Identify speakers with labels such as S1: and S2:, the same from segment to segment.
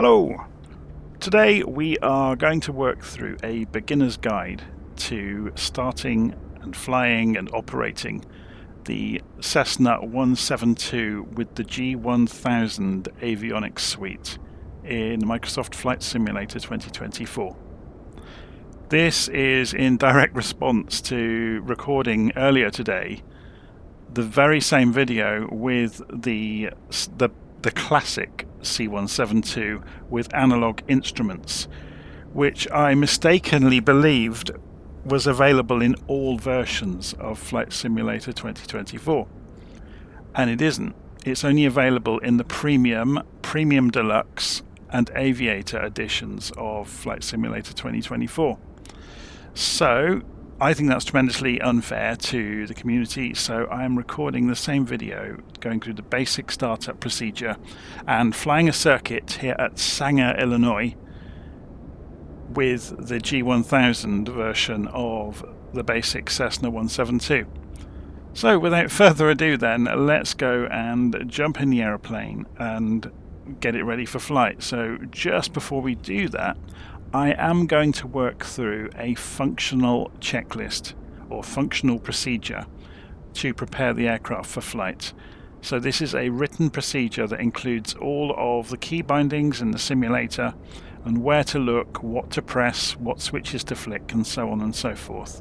S1: Hello! Today we are going to work through a beginner's guide to starting and flying and operating the Cessna 172 with the G1000 avionics suite in Microsoft Flight Simulator 2024. This is in direct response to recording earlier today the very same video with the classic C172 with analog instruments, which I mistakenly believed was available in all versions of Flight Simulator 2024. And it isn't. It's only available in the Premium, Premium Deluxe and Aviator editions of Flight Simulator 2024. So I think that's tremendously unfair to the community, so I am recording the same video going through the basic startup procedure and flying a circuit here at Sanger, Illinois with the G1000 version of the basic Cessna 172. So without further ado then, let's go and jump in the aeroplane and get it ready for flight. So just before we do that, I am going to work through a functional checklist or functional procedure to prepare the aircraft for flight. So this is a written procedure that includes all of the key bindings in the simulator and where to look, what to press, what switches to flick, and so on and so forth.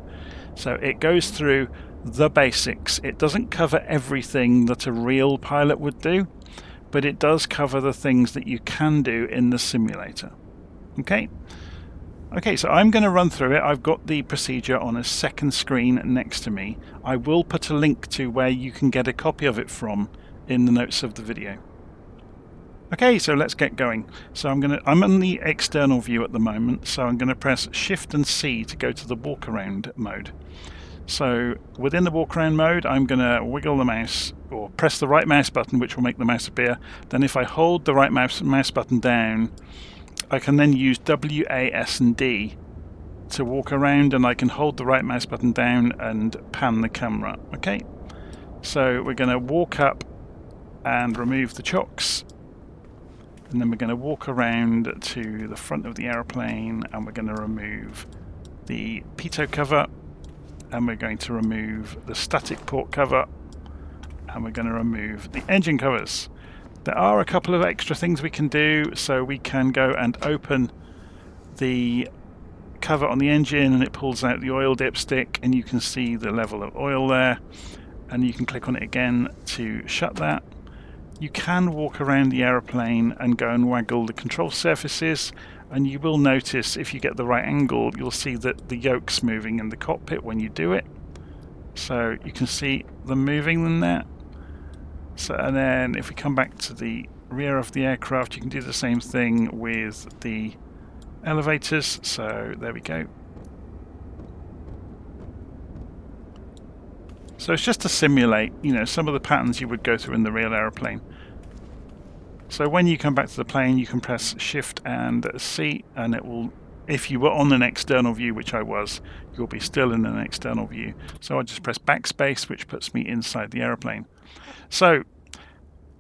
S1: So it goes through the basics. It doesn't cover everything that a real pilot would do, but it does cover the things that you can do in the simulator. Okay, so I'm going to run through it. I've got the procedure on a second screen next to me. I will put a link to where you can get a copy of it from in the notes of the video. Okay, so let's get going. So I'm on the external view at the moment, so I'm going to press Shift and C to go to the walkaround mode. So within the walkaround mode, I'm going to wiggle the mouse or press the right mouse button, which will make the mouse appear. Then if I hold the right mouse button down, I can then use W, A, S and D to walk around, and I can hold the right mouse button down and pan the camera. Okay, so we're going to walk up and remove the chocks, and then we're going to walk around to the front of the aeroplane and we're going to remove the pitot cover, and we're going to remove the static port cover, and we're going to remove the engine covers. There are a couple of extra things we can do, so we can go and open the cover on the engine and it pulls out the oil dipstick and you can see the level of oil there, and you can click on it again to shut that. You can walk around the aeroplane and go and waggle the control surfaces, and you will notice if you get the right angle you'll see that the yoke's moving in the cockpit when you do it. So you can see them moving in there. So, and then if we come back to the rear of the aircraft, you can do the same thing with the elevators. So there we go. So it's just to simulate, some of the patterns you would go through in the real aeroplane. So when you come back to the plane, you can press Shift and C, and it will, if you were on an external view, which I was, you'll be still in an external view. So I just press backspace, which puts me inside the aeroplane. So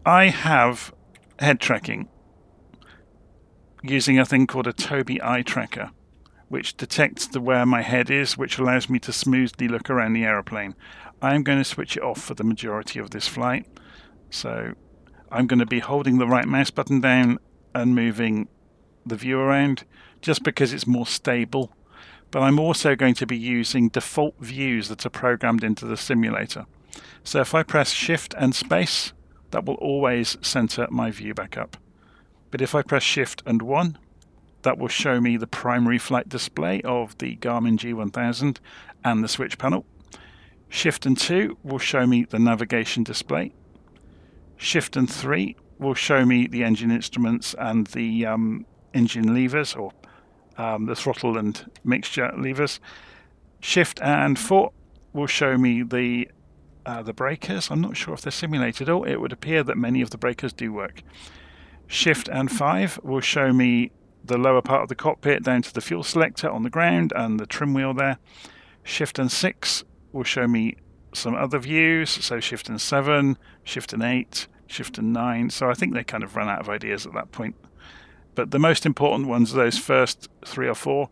S1: I have head tracking using a thing called a Tobii eye tracker, which detects where my head is, which allows me to smoothly look around the aeroplane. I'm going to switch it off for the majority of this flight. So I'm going to be holding the right mouse button down and moving the view around just because it's more stable. But I'm also going to be using default views that are programmed into the simulator. So if I press Shift and Space, that will always center my view back up. But if I press Shift and 1, that will show me the primary flight display of the Garmin G1000 and the switch panel. Shift and 2 will show me the navigation display. Shift and 3 will show me the engine instruments and the engine levers, or the throttle and mixture levers. Shift and 4 will show me the breakers. I'm not sure if they're simulated, or it would appear that many of the breakers do work. Shift and 5 will show me the lower part of the cockpit down to the fuel selector on the ground and the trim wheel there. Shift and 6 will show me some other views, so Shift and 7, Shift and 8, Shift and 9. So I think they kind of run out of ideas at that point. but the most important ones are those first 3 or 4,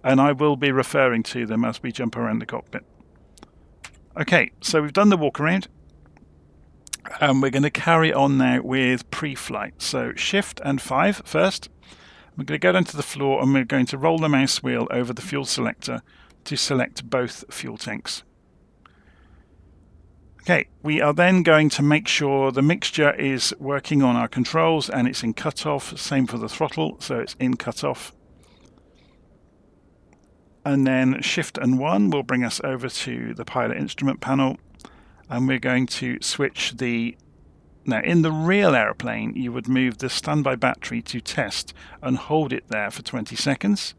S1: and I will be referring to them as we jump around the cockpit. Okay, so we've done the walk around, and we're going to carry on now with pre-flight. So Shift and 5 first. We're going to go down to the floor and we're going to roll the mouse wheel over the fuel selector to select both fuel tanks. Okay, we are then going to make sure the mixture is working on our controls and it's in cutoff. Same for the throttle, so it's in cutoff. And then Shift and 1 will bring us over to the pilot instrument panel, and we're going to switch the... Now, in the real airplane, you would move the standby battery to test and hold it there for 20 seconds.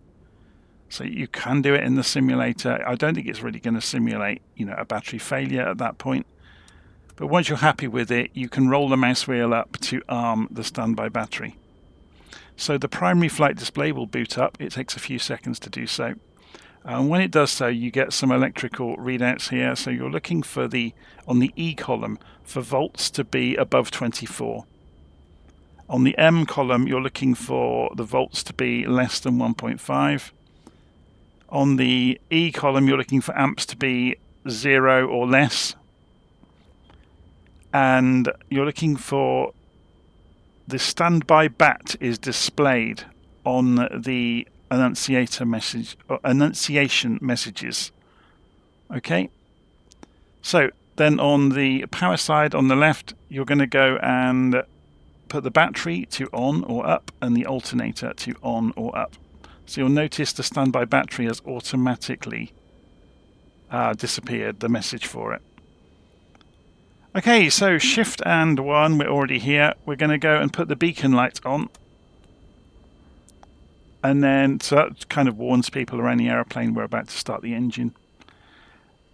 S1: So you can do it in the simulator. I don't think it's really going to simulate, a battery failure at that point. But once you're happy with it, you can roll the mouse wheel up to arm the standby battery. So the primary flight display will boot up. It takes a few seconds to do so. And when it does so, you get some electrical readouts here. So you're looking for on the E column for volts to be above 24. On the M column, you're looking for the volts to be less than 1.5. On the E column, you're looking for amps to be 0 or less. And you're looking for the standby bat is displayed on the annunciation messages. Okay, so then on the power side on the left, you're going to go and put the battery to on or up and the alternator to on or up. So you'll notice the standby battery has automatically disappeared, the message for it. Okay, so Shift and 1, we're already here. We're going to go and put the beacon light on. And then, so that kind of warns people around the aeroplane we're about to start the engine.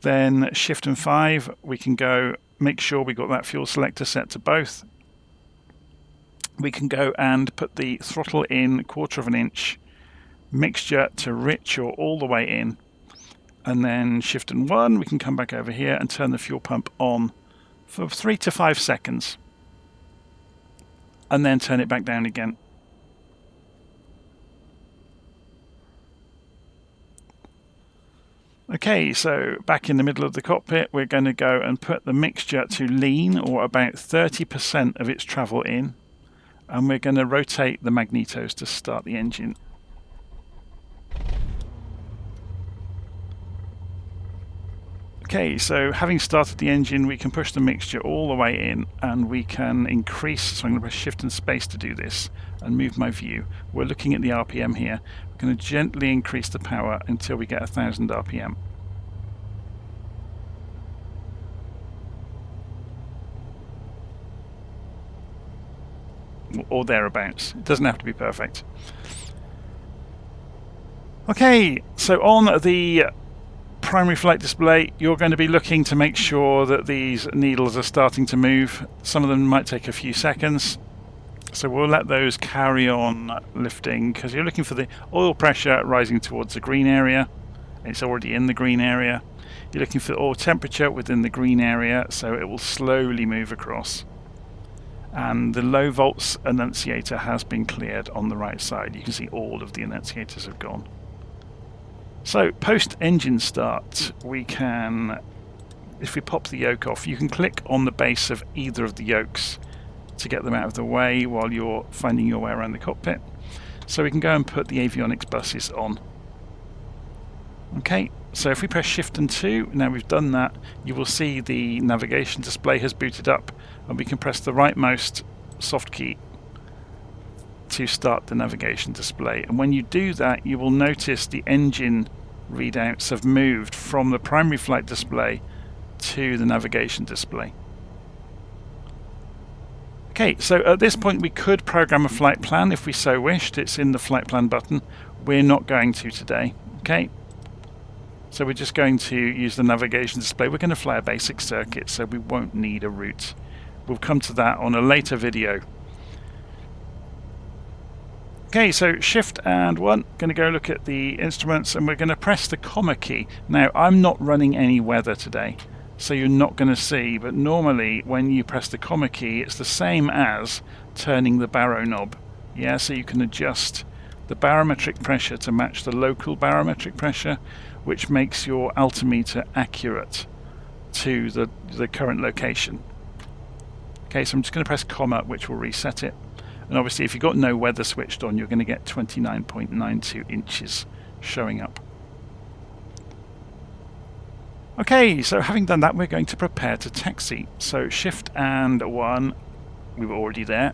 S1: Then Shift and 5, we can go make sure we got that fuel selector set to both. We can go and put the throttle in 1/4 of an inch, mixture to rich or all the way in. And then Shift and 1, we can come back over here and turn the fuel pump on for 3 to 5 seconds. And then turn it back down again. Okay, so back in the middle of the cockpit, we're going to go and put the mixture to lean, or about 30% of its travel in, and we're going to rotate the magnetos to start the engine. Okay, so having started the engine, we can push the mixture all the way in, and we can increase, so I'm going to press Shift and Space to do this, and move my view. We're looking at the RPM here. We're going to gently increase the power until we get 1000 RPM. Or thereabouts. It doesn't have to be perfect. Okay, so on the primary flight display, you're going to be looking to make sure that these needles are starting to move. Some of them might take a few seconds, so we'll let those carry on lifting, because you're looking for the oil pressure rising towards the green area. It's already in the green area. You're looking for oil temperature within the green area, so it will slowly move across. And the low volts annunciator has been cleared on the right side. You can see all of the annunciators have gone. So post engine start, we can, if we pop the yoke off, you can click on the base of either of the yokes to get them out of the way while you're finding your way around the cockpit. So we can go and put the avionics buses on. Okay, so if we press Shift and 2, now we've done that, you will see the navigation display has booted up, and we can press the rightmost soft key to start the navigation display. And when you do that, you will notice the engine readouts have moved from the primary flight display to the navigation display. Okay, so at this point we could program a flight plan if we so wished. It's in the flight plan button. We're not going to today. Okay, so we're just going to use the navigation display. We're going to fly a basic circuit, so we won't need a route. We'll come to that on a later video. Okay, so Shift and 1, going to go look at the instruments, and we're going to press the comma key. Now, I'm not running any weather today, so you're not going to see, but normally when you press the comma key, it's the same as turning the baro knob Yeah, so you can adjust the barometric pressure to match the local barometric pressure, which makes your altimeter accurate to the current location. Okay, so I'm just going to press comma, which will reset it. And obviously if you've got no weather switched on, you're going to get 29.92 inches showing up. Okay, so having done that, we're going to prepare to taxi. So Shift and 1, we were already there.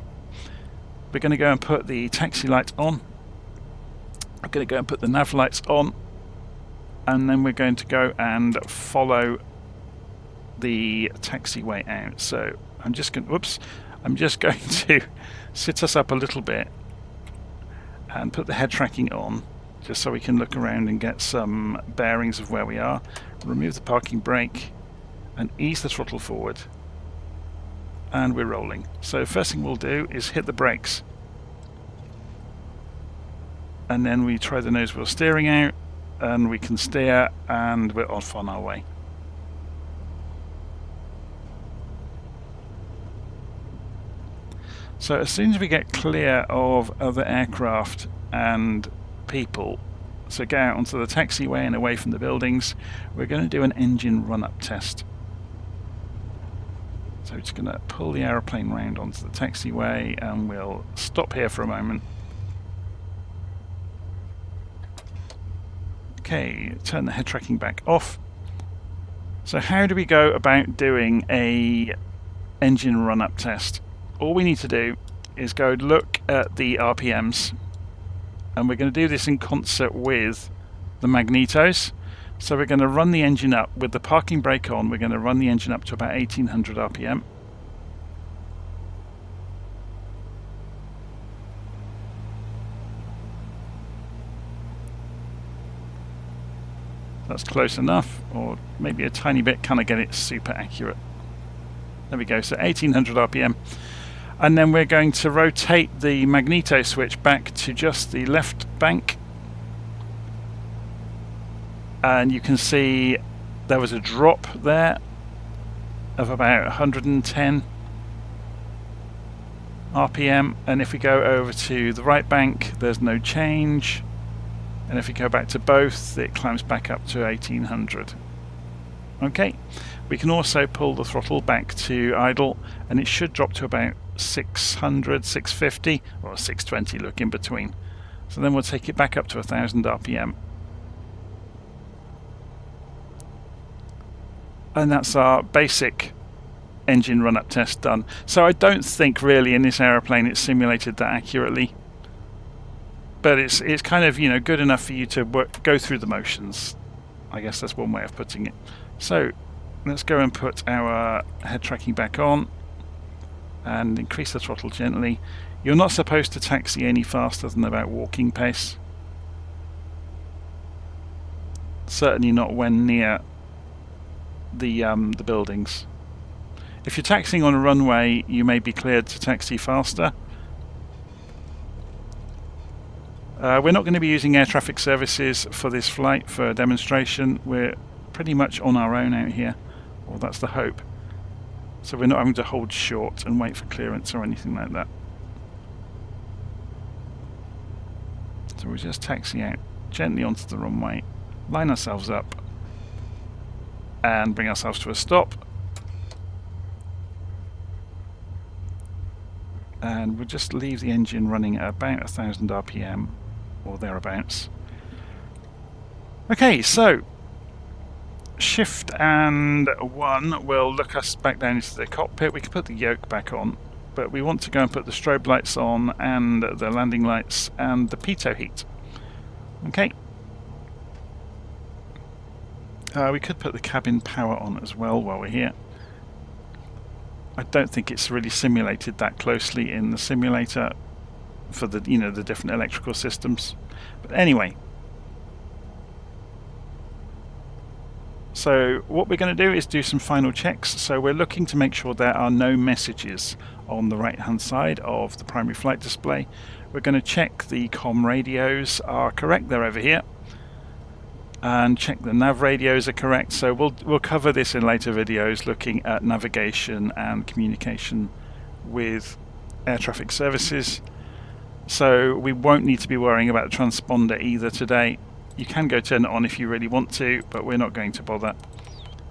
S1: We're going to go and put the taxi light on. I'm going to go and put the nav lights on. And then we're going to go and follow the taxiway out. So I'm just going to sit us up a little bit and put the head tracking on, just so we can look around and get some bearings of where we are. Remove the parking brake and ease the throttle forward, and we're rolling. So first thing we'll do is hit the brakes, and then we try the nose wheel steering out, and we can steer, and we're off on our way. So as soon as we get clear of other aircraft and people, so get out onto the taxiway and away from the buildings, we're going to do an engine run-up test. So we're just going to pull the aeroplane round onto the taxiway, and we'll stop here for a moment. Okay, turn the head tracking back off. So how do we go about doing a engine run-up test? All we need to do is go look at the RPMs, and we're going to do this in concert with the magnetos. So we're going to run the engine up with the parking brake on. We're going to run the engine up to about 1800 RPM. That's close enough, or maybe a tiny bit, kind of get it super accurate. There we go, so 1800 RPM. And then we're going to rotate the magneto switch back to just the left bank. And you can see there was a drop there of about 110 RPM. And if we go over to the right bank, there's no change. And if we go back to both, it climbs back up to 1800. Okay, we can also pull the throttle back to idle, and it should drop to about 600, 650, or 620, look in between. So then we'll take it back up to 1000 RPM. And that's our basic engine run-up test done. So I don't think really in this aeroplane it's simulated that accurately. But it's kind of, you know, good enough for you to go through the motions. I guess that's one way of putting it. So let's go and put our head tracking back on and increase the throttle gently. You're not supposed to taxi any faster than about walking pace. Certainly not when near the buildings. If you're taxiing on a runway, you may be cleared to taxi faster. We're not going to be using air traffic services for this flight for demonstration. We're pretty much on our own out here, or that's the hope. So we're not having to hold short and wait for clearance or anything like that. So we'll just taxi out gently onto the runway, line ourselves up, and bring ourselves to a stop. And we'll just leave the engine running at about 1000 RPM or thereabouts. Okay, so Shift and 1 will look us back down into the cockpit. We can put the yoke back on, but we want to go and put the strobe lights on and the landing lights and the pitot heat. Okay. We could put the cabin power on as well while we're here. I don't think it's really simulated that closely in the simulator for the the different electrical systems. But anyway, so what we're going to do is do some final checks. So we're looking to make sure there are no messages on the right hand side of the primary flight display. We're going to check the comm radios are correct, they're over here, and check the nav radios are correct. So we'll cover this in later videos, looking at navigation and communication with air traffic services. so we won't need to be worrying about the transponder either today. You can go turn it on if you really want to, but we're not going to bother.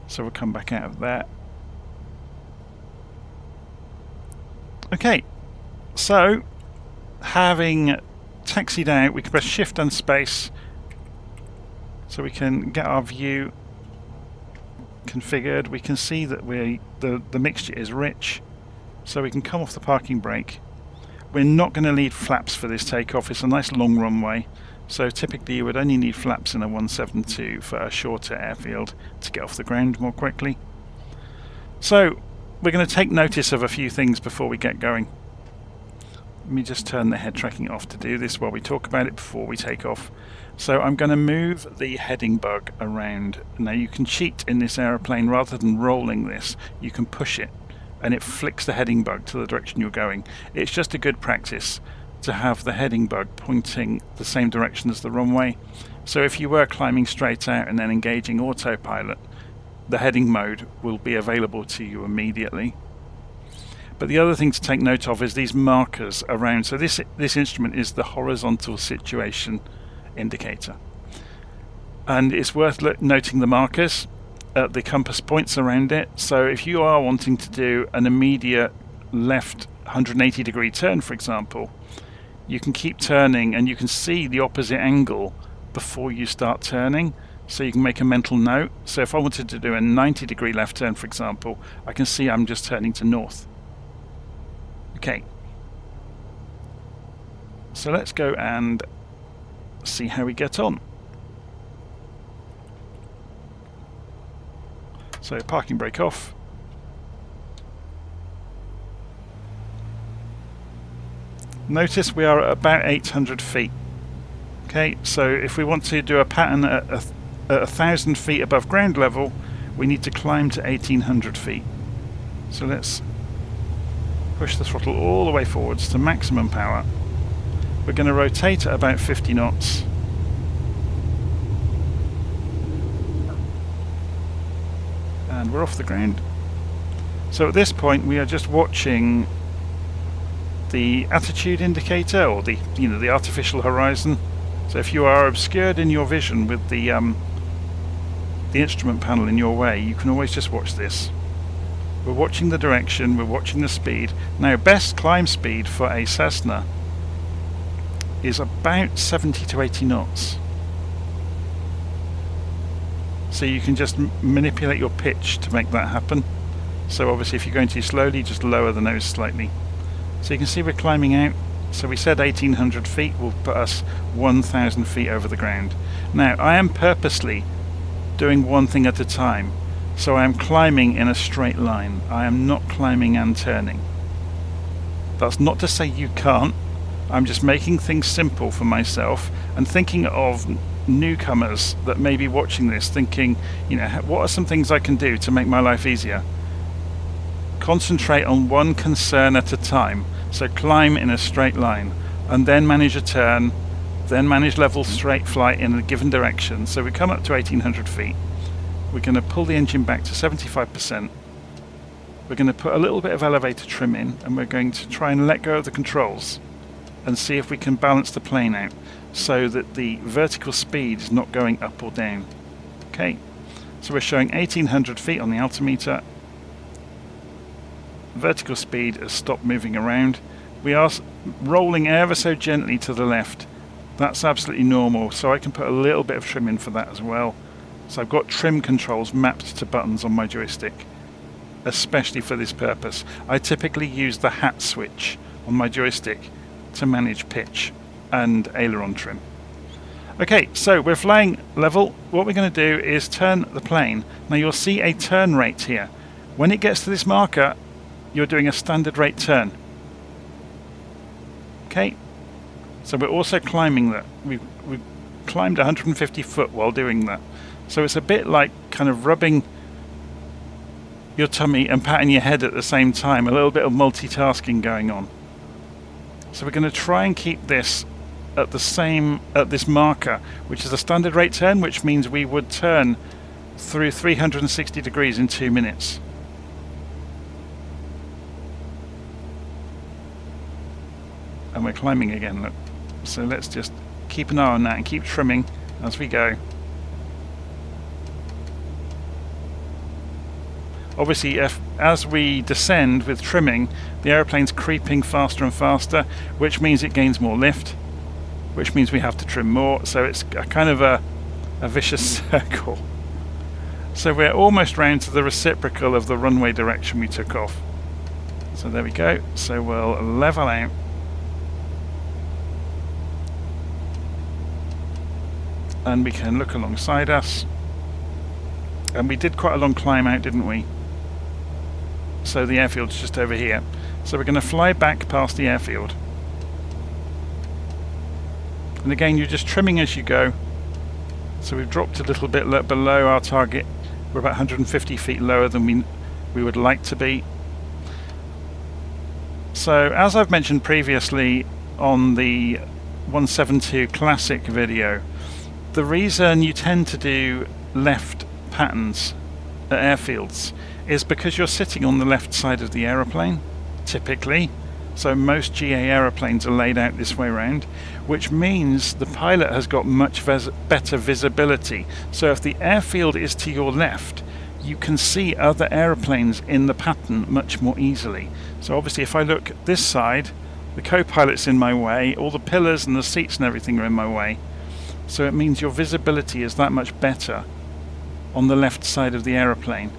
S1: So we'll come back out of there. Okay, so having taxied out, we can press shift and space so we can get our view configured. We can see that the mixture is rich, so we can come off the parking brake. We're not going to need flaps for this takeoff. It's a nice long runway, so typically you would only need flaps in a 172 for a shorter airfield to get off the ground more quickly. So we're going to take notice of a few things before we get going. Let me just turn the head tracking off to do this while we talk about it before we take off. So I'm going to move the heading bug around. Now you can cheat in this aeroplane. Rather than rolling this, you can push it and it flicks the heading bug to the direction you're going. It's just a good practice to have the heading bug pointing the same direction as the runway. So if you were climbing straight out and then engaging autopilot, the heading mode will be available to you immediately. But the other thing to take note of is these markers around. So this instrument is the horizontal situation indicator, and it's worth noting the markers at the compass points around it. So if you are wanting to do an immediate left 180 degree turn, for example, you can keep turning and you can see the opposite angle before you start turning, so you can make a mental note. So if I wanted to do a 90 degree left turn, for example, I can see I'm just turning to north. Okay, so let's go and see how we get on. So parking brake off. Notice we are at about 800 feet. Okay, so if we want to do a pattern at 1,000 feet above ground level, we need to climb to 1,800 feet. So let's push the throttle all the way forwards to maximum power. We're going to rotate at about 50 knots. And we're off the ground. So at this point we are just watching the attitude indicator, or the artificial horizon. So if you are obscured in your vision with the instrument panel in your way, you can always just watch this. We're watching the direction, we're watching the speed. Now, best climb speed for a Cessna is about 70 to 80 knots. So you can just manipulate your pitch to make that happen. So obviously if you're going too slowly, just lower the nose slightly. So you can see we're climbing out. So we said 1,800 feet will put us 1,000 feet over the ground. Now I am purposely doing one thing at a time. So I am climbing in a straight line. I am not climbing and turning. That's not to say you can't. I'm just making things simple for myself and thinking of newcomers that may be watching this, thinking, what are some things I can do to make my life easier? Concentrate on one concern at a time. So climb in a straight line and then manage a turn, then manage level straight flight in a given direction. So we come up to 1,800 feet. We're going to pull the engine back to 75%. We're going to put a little bit of elevator trim in, and we're going to try and let go of the controls and see if we can balance the plane out so that the vertical speed is not going up or down. Okay, so we're showing 1,800 feet on the altimeter. Vertical speed has stopped moving around. We are rolling ever so gently to the left. That's absolutely normal, so I can put a little bit of trim in for that as well. So I've got trim controls mapped to buttons on my joystick, especially for this purpose. I typically use the hat switch on my joystick to manage pitch and aileron trim. Okay, so we're flying level. What we're going to do is turn the plane. Now you'll see a turn rate here. When it gets to this marker, you're doing a standard rate turn. Okay, so we're also climbing that. We've climbed 150 foot while doing that. So it's a bit like kind of rubbing your tummy and patting your head at the same time, a little bit of multitasking going on. So we're going to try and keep this at this marker, which is a standard rate turn, which means we would turn through 360 degrees in 2 minutes. and we're climbing again, look. So let's just keep an eye on that and keep trimming as we go. Obviously, as we descend with trimming, the aeroplane's creeping faster and faster, which means it gains more lift, which means we have to trim more, so it's a kind of a vicious circle. So we're almost round to the reciprocal of the runway direction we took off. So there we go. So we'll level out. And we can look alongside us. And we did quite a long climb out, didn't we? So the airfield's just over here. So we're going to fly back past the airfield. And again, you're just trimming as you go. So we've dropped a little bit below our target. We're about 150 feet lower than we would like to be. So as I've mentioned previously on the 172 Classic video, the reason you tend to do left patterns at airfields is because you're sitting on the left side of the aeroplane, typically. So most GA aeroplanes are laid out this way around, which means the pilot has got much better visibility. So if the airfield is to your left, you can see other aeroplanes in the pattern much more easily. So obviously if I look this side, the co-pilot's in my way, all the pillars and the seats and everything are in my way. So it means your visibility is that much better on the left side of the aeroplane.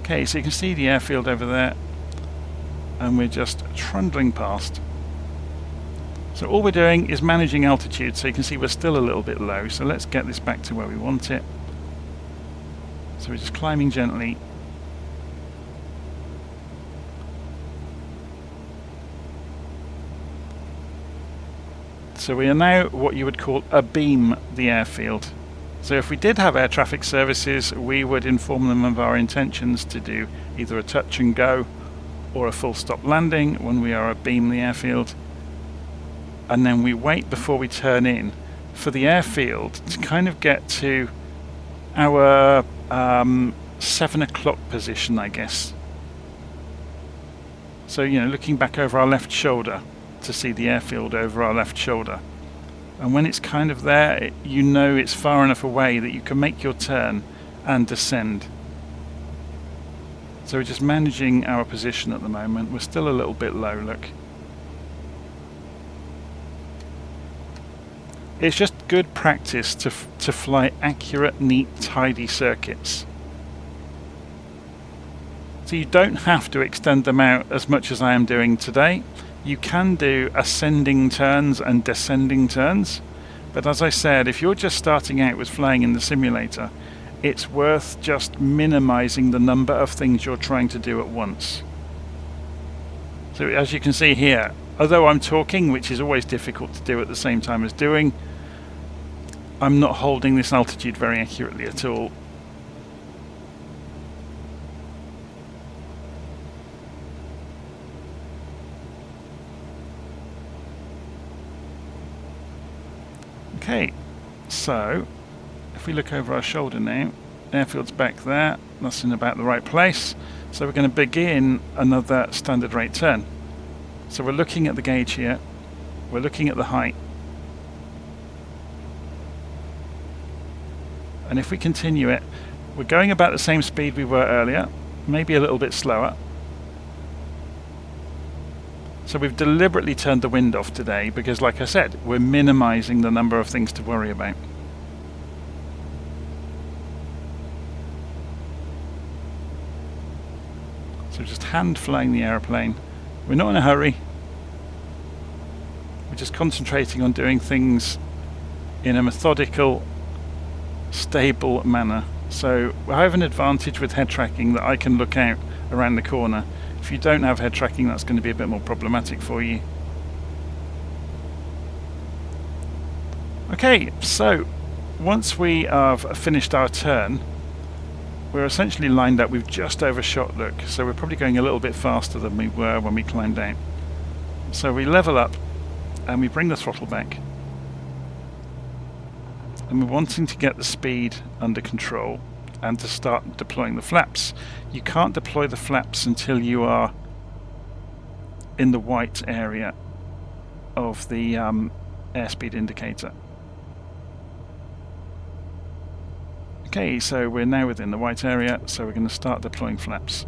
S1: Okay, so you can see the airfield over there, and we're just trundling past. So all we're doing is managing altitude, so you can see we're still a little bit low. So let's get this back to where we want it. So we're just climbing gently. So we are now what you would call abeam the airfield. So if we did have air traffic services, we would inform them of our intentions to do either a touch and go or a full stop landing when we are abeam the airfield. And then we wait before we turn in for the airfield to kind of get to our 7 o'clock position, I guess. So, you know, looking back over our left shoulder to see the airfield over our left shoulder. And when it's kind of there, you know it's far enough away that you can make your turn and descend. So we're just managing our position at the moment. We're still a little bit low, look. It's just good practice to fly accurate, neat, tidy circuits. So you don't have to extend them out as much as I am doing today. You can do ascending turns and descending turns, but as I said, if you're just starting out with flying in the simulator, it's worth just minimizing the number of things you're trying to do at once. So as you can see here, although I'm talking, which is always difficult to do at the same time as doing, I'm not holding this altitude very accurately at all. Okay, so if we look over our shoulder now, airfield's back there, that's in about the right place. So we're going to begin another standard rate turn. So we're looking at the gauge here, we're looking at the height. And if we continue it, we're going about the same speed we were earlier, maybe a little bit slower. So we've deliberately turned the wind off today because, like I said, we're minimizing the number of things to worry about. So just hand flying the aeroplane. We're not in a hurry. We're just concentrating on doing things in a methodical, stable manner. So I have an advantage with head tracking that I can look out around the corner. If you don't have head tracking, that's going to be a bit more problematic for you. Okay, so once we have finished our turn, we're essentially lined up. We've just overshot, look, so we're probably going a little bit faster than we were when we climbed down. So we level up and we bring the throttle back. And we're wanting to get the speed under control and to start deploying the flaps. You can't deploy the flaps until you are in the white area of the airspeed indicator. Okay, so we're now within the white area, so we're going to start deploying flaps.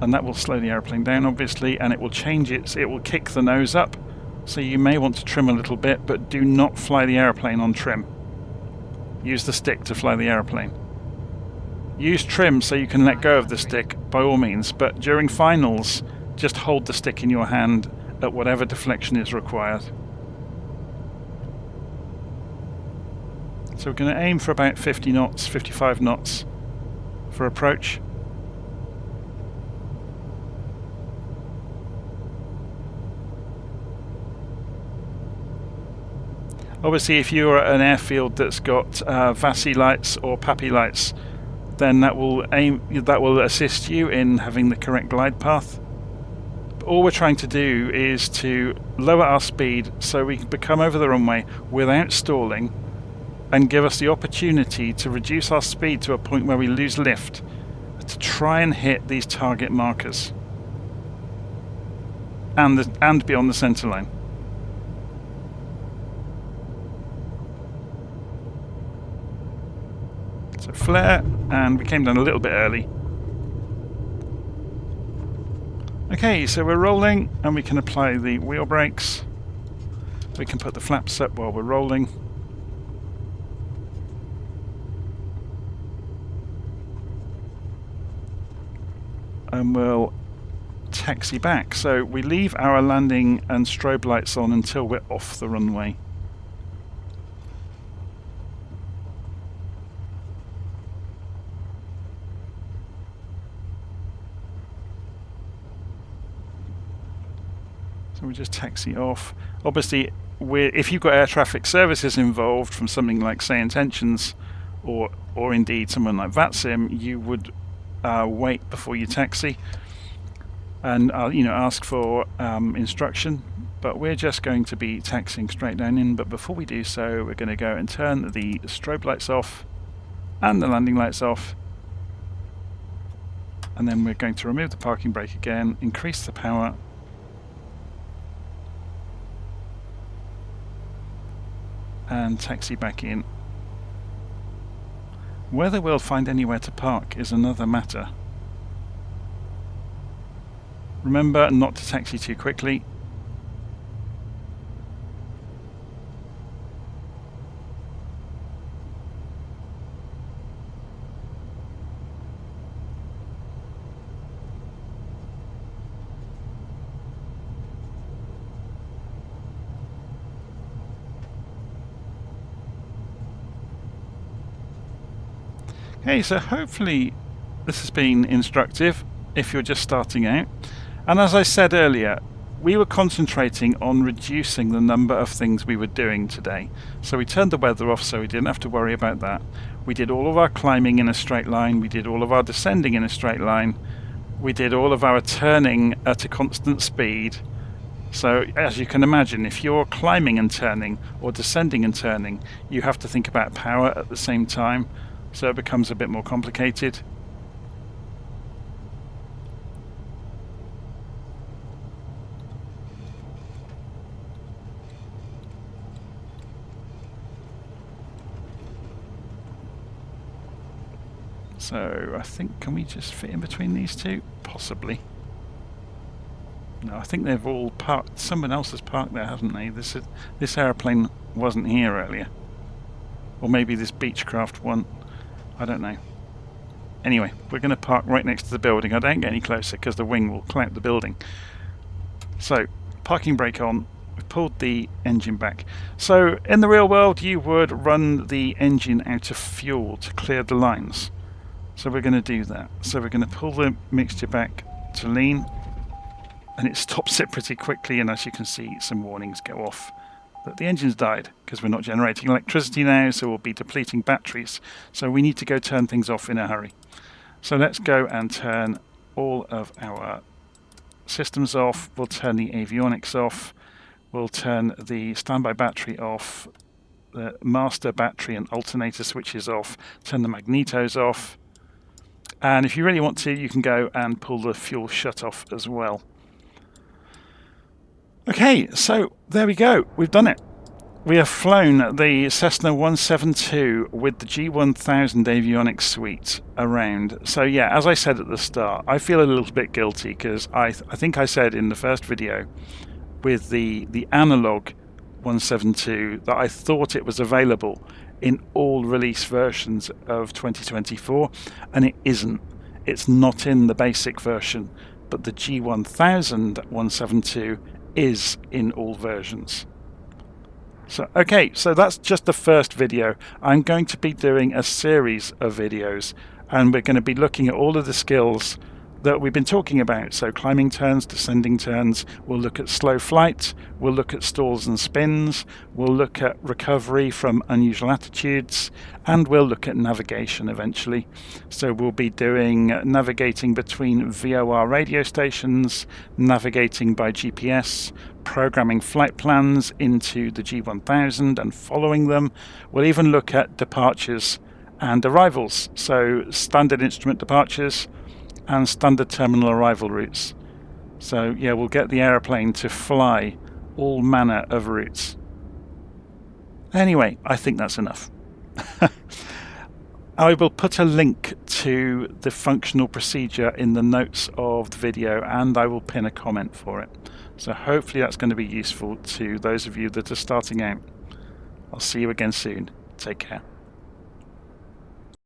S1: And that will slow the airplane down, obviously, and it will it will kick the nose up, so you may want to trim a little bit, but do not fly the airplane on trim. Use the stick to fly the airplane. Use trim so you can let go of the stick, by all means, but during finals, just hold the stick in your hand at whatever deflection is required. So we're going to aim for about 50 knots, 55 knots for approach. Obviously, if you're at an airfield that's got VASI lights or PAPI lights, then that will assist you in having the correct glide path. But all we're trying to do is to lower our speed so we can come over the runway without stalling, and give us the opportunity to reduce our speed to a point where we lose lift to try and hit these target markers and beyond the center line. So flare, and we came down a little bit early. Okay, so we're rolling, and we can apply the wheel brakes. We can put the flaps up while we're rolling. And we'll taxi back. So we leave our landing and strobe lights on until we're off the runway. So we just taxi off. Obviously, if you've got air traffic services involved from something like, say, Intentions, or indeed someone like VATSIM, you would wait before you taxi and ask for instruction. But we're just going to be taxiing straight down in. But before we do so, we're going to go and turn the strobe lights off and the landing lights off. And then we're going to remove the parking brake again, increase the power, and taxi back in. Whether we'll find anywhere to park is another matter. Remember not to taxi too quickly. Okay, so hopefully this has been instructive if you're just starting out. And as I said earlier, we were concentrating on reducing the number of things we were doing today. So we turned the weather off so we didn't have to worry about that. We did all of our climbing in a straight line. We did all of our descending in a straight line. We did all of our turning at a constant speed. So as you can imagine, if you're climbing and turning or descending and turning, you have to think about power at the same time. So it becomes a bit more complicated. So I think, can we just fit in between these two? Possibly. No, I think they've all parked. Someone else has parked there, hasn't they? This airplane wasn't here earlier. Or maybe this Beechcraft one. I don't know. Anyway, we're going to park right next to the building. I don't get any closer because the wing will clout the building. So, parking brake on. We've pulled the engine back. So, in the real world, you would run the engine out of fuel to clear the lines. So we're going to do that. So we're going to pull the mixture back to lean. And it stops it pretty quickly. And as you can see, some warnings go off that the engine's died because we're not generating electricity now, so we'll be depleting batteries. So we need to go turn things off in a hurry. So let's go and turn all of our systems off. We'll turn the avionics off. We'll turn the standby battery off, the master battery and alternator switches off, turn the magnetos off, And if you really want to, you can go and pull the fuel shut-off as well. Okay, so there we go. We've done it. We have flown the Cessna 172 with the G1000 avionics suite around. So yeah, as I said at the start, I feel a little bit guilty because I think I said in the first video with the analog 172 that I thought it was available in all release versions of 2024, and it isn't. It's not in the basic version, but the G1000 172 is in all versions. So okay, so that's just the first video. I'm going to be doing a series of videos, and we're going to be looking at all of the skills that we've been talking about. So climbing turns, descending turns, we'll look at slow flight, we'll look at stalls and spins, we'll look at recovery from unusual attitudes, and we'll look at navigation eventually. So we'll be doing navigating between VOR radio stations, navigating by GPS, programming flight plans into the G1000 and following them. We'll even look at departures and arrivals, so standard instrument departures and standard terminal arrival routes. So yeah, we'll get the aeroplane to fly all manner of routes. Anyway, I think that's enough. I will put a link to the functional procedure in the notes of the video, and I will pin a comment for it. So hopefully that's going to be useful to those of you that are starting out. I'll see you again soon. Take care.